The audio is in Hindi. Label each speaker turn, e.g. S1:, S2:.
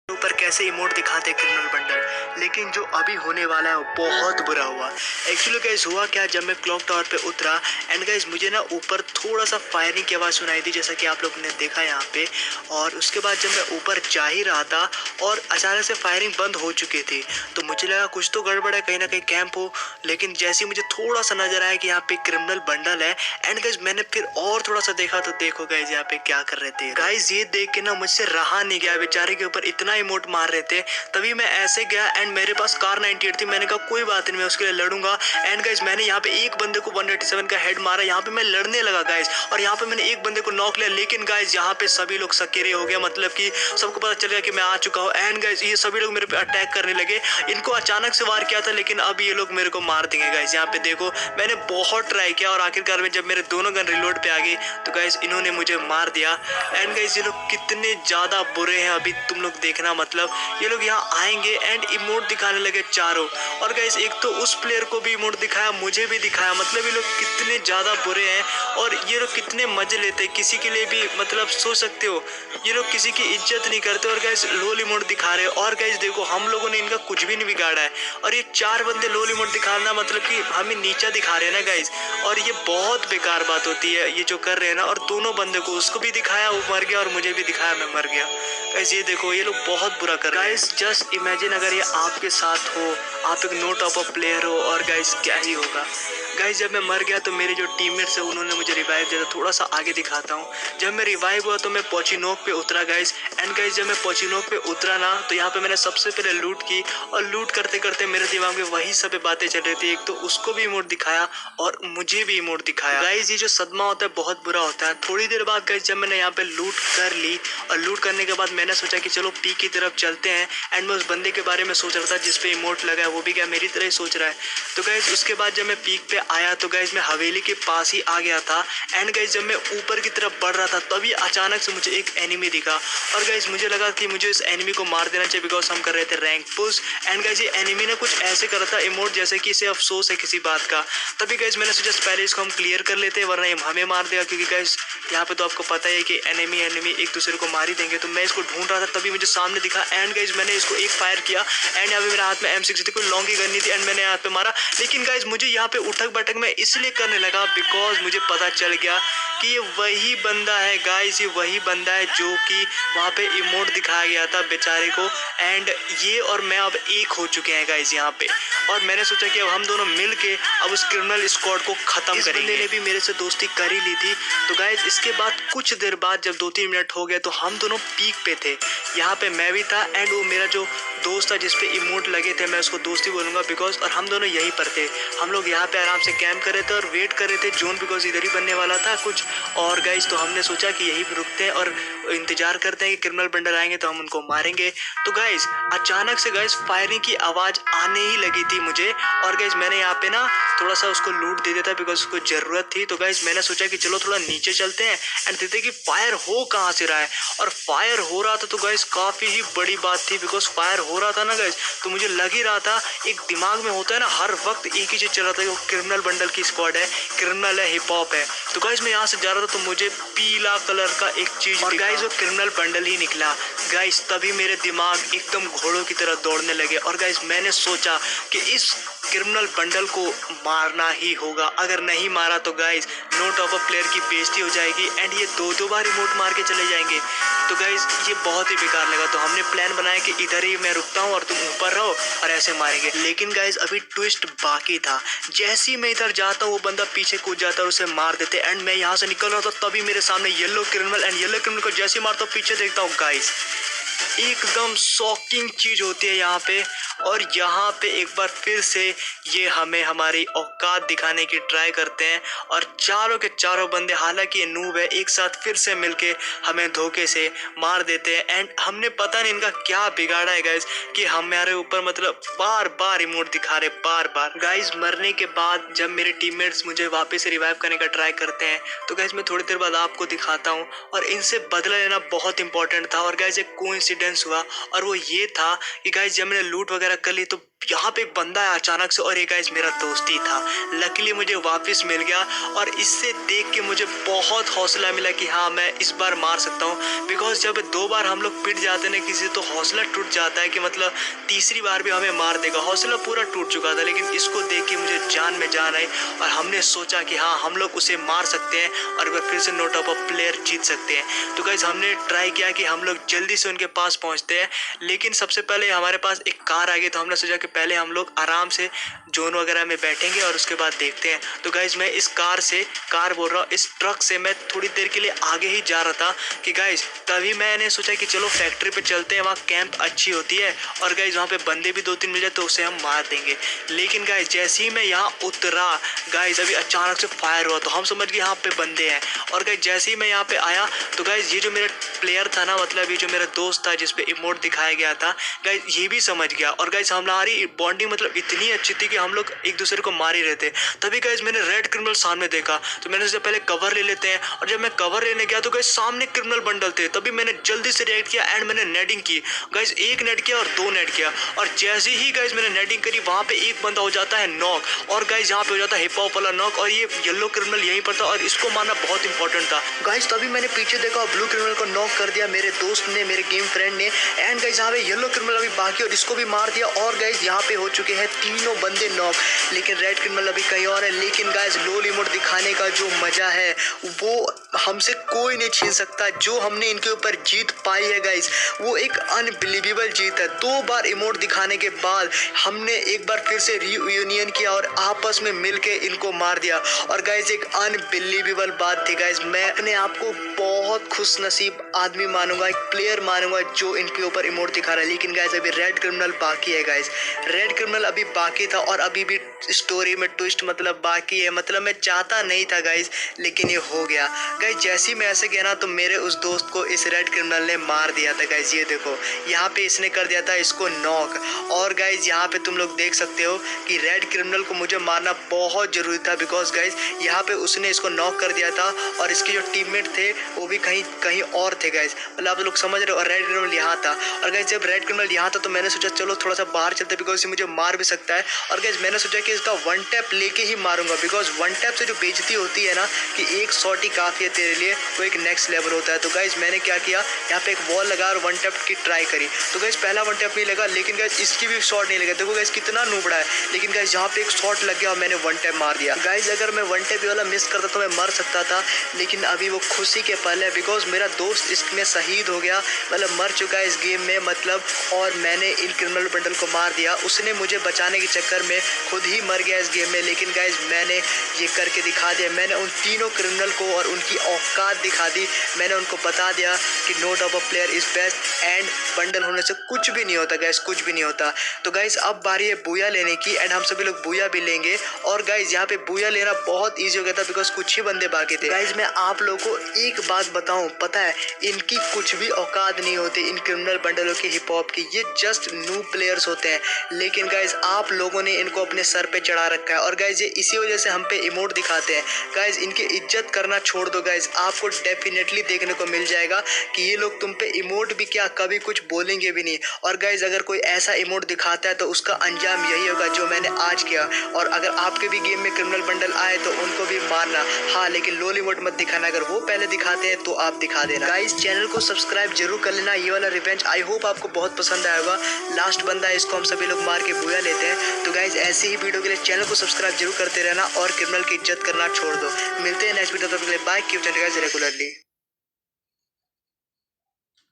S1: ऊपर कैसे इमोट दिखाते क्रिमिनल बंडल, लेकिन जो अभी होने वाला है वो बहुत बुरा हुआ। एक्चुअली गाइस हुआ क्या, जब मैं क्लॉक टावर पे उतरा एंड गाइस मुझे ना ऊपर थोड़ा सा फायरिंग की आवाज़ सुनाई थी, जैसा कि आप लोगों ने देखा यहाँ पे। और उसके बाद जब मैं ऊपर जा ही रहा था और अचानक से फायरिंग बंद हो चुकी थी, तो मुझे लगा कुछ तो गड़बड़ है, कहीं ना कहीं कैंप हो। लेकिन जैसे ही मुझे थोड़ा सा नजर आया कि यहाँ पे क्रिमिनल बंडल है एंड गाइस मैंने फिर और थोड़ा सा देखा, तो देखो गाइस यहाँ पे क्या कर रहे थे। गाइस ये देख के ना मुझसे रहा नहीं गया, बेचारे के ऊपर इतना इमोट मार रहे थे। तभी मैं ऐसे गया एंड मेरे पास कार 98 थी, मैंने कहा कोई बात नहीं, मैं उसके लिए लड़ूंगा। एंड गाइस मैंने यहाँ पे एक बंदे को 187 का हेड मारा, यहाँ पे मैं लड़ने लगा गाइस, और यहाँ पे मैंने एक बंदे को नॉक लिया। लेकिन गाइस यहाँ पे सभी लोग सकेरे हो गए, मतलब कि सबको पता चल गया कि मैं आ चुका हूँ। एंड गाइस ये सभी लोग मेरे पे अटैक करने लगे। इनको अचानक से वार किया था, लेकिन अब ये लोग मेरे को मार देंगे गाइस। यहाँ पे देखो मैंने बहुत ट्राई किया और आखिरकार में जब मेरे दोनों गन रिलोड पे आ गई तो गाइस इन्होंने मुझे मार दिया। एंड गाइस ये लोग कितने ज्यादा बुरे हैं अभी तुम लोग देखना, मतलब ये लोग यहाँ आएंगे एंड इमोट दिखाने लगे चारों। और गाइस एक तो उस प्लेयर को भी इमोट दिखाया, मुझे भी दिखाया, मतलब ये लोग कितने ज्यादा बुरे हैं और ये लोग कितने मजे लेते हैं। किसी के लिए भी मतलब सोच सकते हो, ये लोग किसी की इज्जत नहीं करते और गाइस लोल इमोट दिखा रहे हैं। और गाइस देखो हम लोगों ने इनका कुछ भी नहीं बिगाड़ा है और ये चार बंदे लोल इमोट दिखाना मतलब कि हमें नीचा दिखा रहे हैं ना गाइस। और ये बहुत बेकार बात होती है ये जो कर रहे हैं ना। और दोनों बंदे को, उसको भी दिखाया वो मर गया और मुझे भी दिखाया मैं मर गया। गाइस ये देखो ये लोग बहुत बुरा कर रहे हैं। गाइस जस्ट इमेजिन अगर ये आपके साथ हो, आप एक नो टॉप अप प्लेयर हो, और गाइस क्या ही होगा। गाइस जब मैं मर गया तो मेरे जो टीममेट्स है उन्होंने मुझे रिवाइव दिया। थोड़ा सा आगे दिखाता हूँ। जब मैं रिवाइव हुआ तो मैं पोचिनोक पे उतरा गाइस। एंड गाइस जब मैं पोचिनोक पे उतरा ना तो यहाँ पे मैंने सबसे पहले लूट की, और लूट करते करते मेरे दिमाग में वही सब बातें चल रही थी। एक तो उसको भी इमोट दिखाया और मुझे भी इमोट दिखाया। गाइस ये जो सदमा होता है बहुत बुरा होता है। थोड़ी देर बाद गाइस जब मैंने यहाँ पे लूट कर ली, और लूट करने के बाद मैंने सोचा कि चलो पी की तरफ चलते हैं। एंड मैं उस बंदे के बारे में सोच रहा था जिसपे इमोट लगा है, वो भी क्या मेरी तरह ही सोच रहा है। तो गाइस उसके बाद जब मैं पीक पे आया तो गाइस मैं हवेली के पास ही आ गया था। एंड गाइस जब मैं ऊपर की तरफ बढ़ रहा था तभी अचानक से मुझे एक एनिमी दिखा, और गाइस मुझे लगा कि मुझे इस एनिमी को मार देना चाहिए बिकॉज हम कर रहे थे रैंक पुश। एंड गाइस ये एनिमी ने कुछ ऐसे कर रहा था इमोट जैसे कि इसे अफसोस है किसी बात का। तभी गाइस मैंने सोचा पहले इसको हम क्लियर कर लेते हैं, वरना हमें मार देगा, क्योंकि गाइस यहाँ पे तो आपको पता है कि एनिमी एक दूसरे को मार ही देंगे। तो मैं इसको ढूंढ रहा था तभी मुझे सामने दिखा। एंड गाइस मैंने इसको एक फायर किया एंड यहाँ पे मेरे हाथ में M60 थी, कोई लॉन्ग की गन नहीं थी। एंड मैंने यहाँ पे मारा, लेकिन गाइस मुझे यहाँ पे उठक बैठक में इसलिए करने लगा बिकॉज मुझे पता चल गया कि ये वही बंदा है गाइस, ये वही बंदा है जो कि वहाँ पे इमोट दिखाया गया था बेचारे को। एंड ये और मैं अब एक हो चुके हैं गाइस यहाँ पे। और मैंने सोचा कि अब हम दोनों मिल के अब उस क्रिमिनल स्क्वाड को खत्म करेंगे। बंदे ने भी मेरे से दोस्ती कर ही ली थी। तो गाइस इसके बाद कुछ देर बाद जब 2-3 मिनट हो गए तो हम दोनों पीक पे थे। यहाँ पे मैं भी था एंड वो मेरा जो दोस्त था जिसपे इमोट लगे थे, मैं उसको दोस्ती बोलूंगा बिकॉज, और हम दोनों यहीं पर थे। हम लोग यहाँ पे आराम से कैंप कर रहे थे और वेट कर रहे थे जोन, बिकॉज इधर ही बनने वाला था कुछ। और गाइस तो हमने सोचा कि यहीं पे रुकते हैं और इंतजार करते हैं कि क्रिमिनल बंडल आएंगे तो हम उनको मारेंगे। तो गाइस अचानक से गाइस फायरिंग की आवाज आने ही लगी थी मुझे, और गाइस मैंने यहाँ पे ना थोड़ा सा उसको लूट दे देता बिकॉज उसको जरूरत थी। तो गाइस मैंने सोचा कि चलो थोड़ा नीचे चलते हैं एंड देखते कि फायर हो कहाँ से रहा है। और फायर हो रहा था तो गाइस काफी ही बड़ी बात थी, बिकॉज फायर हो रहा था ना गाइस तो मुझे लग ही रहा था, एक दिमाग में होता है ना हर वक्त एक ही चीज चल रहा था, वो क्रिमिनल बंडल की स्क्वाड है, क्रिमिनल है, हिप हॉप है। तो गाइस मैं यहाँ से जा रहा था तो मुझे पीला कलर का एक चीज, और गाइस वो क्रिमिनल बंडल ही निकला गाइस। तभी मेरे दिमाग एकदम घोड़ों की तरह दौड़ने लगे और गाइस मैंने सोचा कि इस क्रिमिनल बंडल को मारना ही होगा। अगर नहीं मारा तो guys know top up player की बेइज्जती हो जाएगी एंड ये 2-2 बार इमोट मार के चले जाएंगे। तो गाइस ये बहुत ही बेकार लगा। तो हमने प्लान बनाया कि इधर ही मैं रुकता हूँ और तुम ऊपर रहो और ऐसे मारेंगे। लेकिन गाइस अभी ट्विस्ट बाकी था। जैसे ही मैं इधर जाता हूँ वो बंदा पीछे कूद जाता है, उसे मार देते। एंड मैं यहाँ से निकल रहा था तभी मेरे सामने yellow criminal, and yellow criminal को जैसे ही मारता हूँ पीछे देखता हूँ गाइस एकदम शॉकिंग चीज होती है यहाँ पे। और यहाँ पे एक बार फिर से ये हमें हमारी औकात दिखाने की ट्राई करते हैं, और चारों के चारों बंदे, हालांकि ये नूब है, एक साथ फिर से मिलके हमें धोखे से मार देते हैं। एंड हमने पता नहीं इनका क्या बिगाड़ा है गाइस कि हमारे ऊपर मतलब बार बार इमोट दिखा रहे, बार बार। गाइस मरने के बाद जब मेरे टीममेट्स मुझे वापस रिवाइव करने का ट्राई करते हैं तो गाइस मैं थोड़ी देर बाद आपको दिखाता हूँ। और इनसे बदला लेना बहुत इंपॉर्टेंट था। और गाइस एक कोइंसिडेंस हुआ, और वो ये था कि गाइस जब मैंने लूट वगैरह कर ली तो यहाँ पे एक बंदा है अचानक से, और ये गाइस मेरा दोस्त ही था। लकीली मुझे वापस मिल गया, और इससे देख के मुझे बहुत हौसला मिला कि हाँ मैं इस बार मार सकता हूँ। बिकॉज जब 2 बार हम लोग पिट जाते ना किसी, तो हौसला टूट जाता है कि मतलब तीसरी बार भी हमें मार देगा। हौसला पूरा टूट चुका था, लेकिन इसको देख के मुझे जान में जान आई, और हमने सोचा कि हाँ हम लोग उसे मार सकते हैं और एक बार फिर से नो टॉप अप प्लेयर जीत सकते हैं। तो गाइस हमने ट्राई किया कि हम लोग जल्दी से उनके पास पहुंचते हैं, लेकिन सबसे पहले हमारे पास एक कार आ गई। तो हमने सोचा कि पहले हम लोग आराम से जोन वगैरह में बैठेंगे और उसके बाद देखते हैं। तो गाइज मैं इस कार बोल रहा हूँ, इस ट्रक से मैं थोड़ी देर के लिए आगे ही जा रहा था कि गाइज तभी मैंने सोचा कि चलो फैक्ट्री पे चलते हैं, वहाँ कैंप अच्छी होती है, और गाइज वहाँ पे बंदे भी 2-3 मिल जाए तो उसे हम मार देंगे। लेकिन गाइज जैसे ही मैं यहाँ उतरा गाइज, अभी अचानक से फायर हुआ, तो हम समझ गए यहाँ पे बंदे हैं। और गाइज जैसे ही मैं यहाँ पे आया तो गाइज ये जो मेरा प्लेयर था ना, मतलब ये जो मेरा दोस्त था जिसपे इमोट दिखाया गया था, गाइज ये भी समझ गया। और गाइज हमारी बॉन्डिंग मतलब इतनी अच्छी थी कि हम लोग एक दूसरे को मार ही रहे थे। तभी गाइज मैंने रेड क्रिमिनल सामने देखा, तो मैंने सोचा पहले कवर ले लेते हैं। और जब मैं कवर लेने गया तो गाइज सामने क्रिमिनल बंडल थे। तभी मैंने जल्दी से रिएक्ट किया एंड मैंने नेडिंग की। गाइज 1 नेड किया और 2 नेड किया, और जैसे ही गाइज मैंने नेडिंग करी वहां पे एक बंदा हो जाता है नॉक, और गाइज यहाँ पे हो जाता है हिप हॉप वाला नॉक, और ये येलो क्रिमिनल यहीं पर था और इसको मारना बहुत इंपॉर्टेंट था। गाइज तभी मैंने पीछे देखा और ब्लू क्रिमिनल को नॉक कर दिया मेरे दोस्त ने, मेरे गेम फ्रेंड ने। एंड गाइज यहाँ पे येलो क्रिमिनल अभी बाकी, और इसको भी मार दिया। और गाइज यहाँ पे हो चुके हैं तीनों बंदे नॉक, लेकिन रेड क्रिमिनल अभी कहीं और है। लेकिन गाइज लोल इमोट दिखाने का जो मजा है वो हमसे कोई नहीं छीन सकता। जो हमने इनके ऊपर जीत पाई है गाइज, वो एक अनबिलीवेबल जीत है। 2 बार इमोट दिखाने के बाद हमने एक बार फिर से रीयूनियन किया और आपस में मिलके इनको मार दिया। और गाइज एक अनबिलीवेबल बात थी गाइज, मैं अपने आप को बहुत खुश नसीब आदमी मानूंगा, एक प्लेयर मानूंगा जो इनके ऊपर इमोट दिखा रहा है। लेकिन गाइज अभी रेड क्रिमिनल बाकी है गाइज, रेड क्रिमिनल अभी बाकी था, और अभी भी स्टोरी में ट्विस्ट मतलब बाकी है। मतलब मैं चाहता नहीं था गाइज, लेकिन ये हो गया गाइज। जैसे ही मैं ऐसे गया ना, तो मेरे उस दोस्त को इस रेड क्रिमिनल ने मार दिया था गाइज। ये देखो यहाँ पे इसने कर दिया था इसको नॉक। और गाइज यहाँ पे तुम लोग देख सकते हो कि रेड क्रिमिनल को मुझे मारना बहुत जरूरी था, बिकॉज गाइज यहाँ पे उसने इसको नॉक कर दिया था, और इसके जो टीममेट थे वो भी कहीं और थे गाइज। मतलब आप लोग समझ रहे हो। और रेड क्रिमिनल यहाँ था, और गाइज जब रेड क्रिमिनल यहाँ था तो मैंने सोचा चलो थोड़ा सा बाहर चलते, बिकॉज मुझे मार भी सकता है। और गाइज मैंने सोचा कि इसका 1 टैप लेके ही मारूंगा, बिकॉज 1 टैप से जो बेइज्जती होती है ना कि एक शॉट ही काफी है तेरे लिए, वो एक नेक्स्ट लेवल होता है। तो गाइज मैंने क्या किया, यहाँ पे एक वॉल लगा और 1 टैप की ट्राई करी। तो गाइज पहला 1 टैप नहीं लगा, लेकिन गाइज इसकी भी शॉट नहीं लगा। देखो गाइज कितना नूबड़ा है, लेकिन गाइज यहाँ पे एक शॉट लग गया और मैंने 1 टैप मार दिया। गाइज अगर मैं 1 टैप वाला मिस करता तो मैं मर सकता था, लेकिन अभी वो खुशी के पल है, बिकॉज मेरा दोस्त इसमें शहीद हो गया, मतलब मर चुका है इस गेम में मतलब। और मैंने इन क्रिमिनल बंडल को मार दिया, उसने मुझे बचाने के चक्कर में खुद ही मर गया इस गेम में। लेकिन गाइज मैंने ये करके दिखा दिया, मैंने उन तीनों क्रिमिनल को और उनकी औकात दिखा दी। मैंने उनको बता दिया कि know top up player is best, and bundle होने से कुछ भी नहीं होता गाइज, कुछ भी नहीं होता। तो गाइज अब बारी है बूया लेने की, एंड हम सभी लोग बूया भी लेंगे। और गाइज यहाँ पे बूया लेना बहुत ईजी हो गया था, बिकॉज कुछ ही बंदे बाकी थे। गाइज मैं आप लोगों को एक बात बताऊं, पता है इनकी कुछ भी औकात नहीं होती इन क्रिमिनल बंडलों की, हिप हॉप की। ये जस्ट न्यू प्लेयर्स होते हैं, लेकिन गाइज आप लोगों ने इनको अपने सर पे चढ़ा रखा है। और गाइज ये इसी वजह से हम पे इमोट दिखाते हैं। गाइज इनकी इज्जत करना छोड़ दो गाइज, आपको डेफिनेटली देखने को मिल जाएगा कि ये लोग तुम पे इमोट भी क्या कभी कुछ बोलेंगे भी नहीं। और गाइज अगर कोई ऐसा इमोट दिखाता है तो उसका अंजाम यही होगा जो मैंने आज किया। और अगर आपके भी गेम में क्रिमिनल बंडल आए तो उनको भी मारना, हाँ लेकिन लोल इमोट मत दिखाना। अगर वो पहले दिखाते हैं तो आप दिखा देना। गाइज चैनल को सब्सक्राइब जरूर कर लेना। ये वाला रिवेंज आई होप आपको बहुत पसंद आएगा। लास्ट बंदा है, इसको हम सभी लोग मार के बूया लेते हैं। तो गाइज ऐसे ही वीडियो के लिए चैनल को सब्सक्राइब जरूर करते रहना और क्रिमिनल की इज्जत करना छोड़ दो। मिलते हैं नेक्स्ट वीडियो, तब तक के लिए bye, keep channel guys regularly.